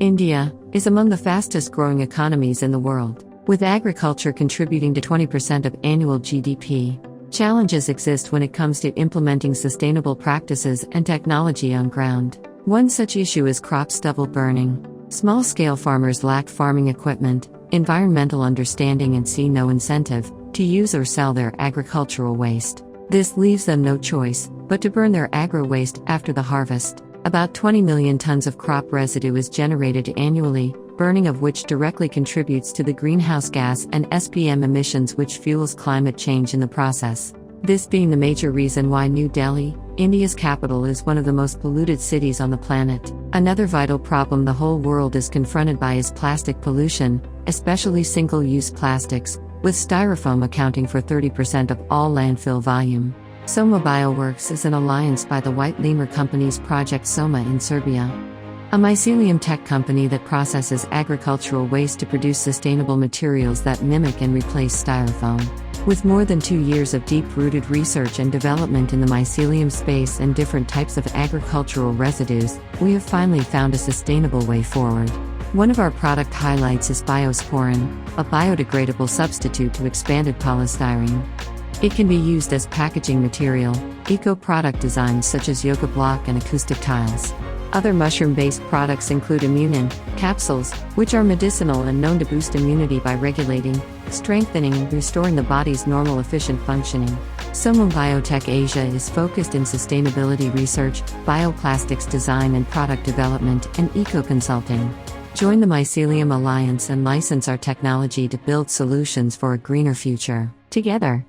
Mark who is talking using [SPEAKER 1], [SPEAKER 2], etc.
[SPEAKER 1] India is among the fastest growing economies in the world, with agriculture contributing to 20% of annual GDP. Challenges exist when it comes to implementing sustainable practices and technology on ground. One such issue is crop stubble burning. Small-scale farmers lack farming equipment, environmental understanding, and see no incentive to use or sell their agricultural waste. This leaves them no choice but to burn their agro-waste after the harvest. About 20 million tons of crop residue is generated annually, burning of which directly contributes to the greenhouse gas and SPM emissions, which fuels climate change in the process. This being the major reason why New Delhi, India's capital, is one of the most polluted cities on the planet. Another vital problem the whole world is confronted by is plastic pollution, especially single-use plastics, with Styrofoam accounting for 30% of all landfill volume. Soma Bioworks is an alliance by the white lemur company's Project Soma in Serbia, a mycelium tech company that processes agricultural waste to produce sustainable materials that mimic and replace Styrofoam. With more than 2 years of deep-rooted research and development in the mycelium space and different types of agricultural residues, we have finally found a sustainable way forward. One of our product highlights is Biosporin, a biodegradable substitute to expanded polystyrene. It can be used as packaging material, eco-product designs such as yoga block and acoustic tiles. Other mushroom-based products include immunin capsules, which are medicinal and known to boost immunity by regulating, strengthening, and restoring the body's normal efficient functioning. Soma Biotech Asia is focused in sustainability research, bioplastics design and product development, and eco-consulting. Join the Mycelium Alliance and license our technology to build solutions for a greener future. Together,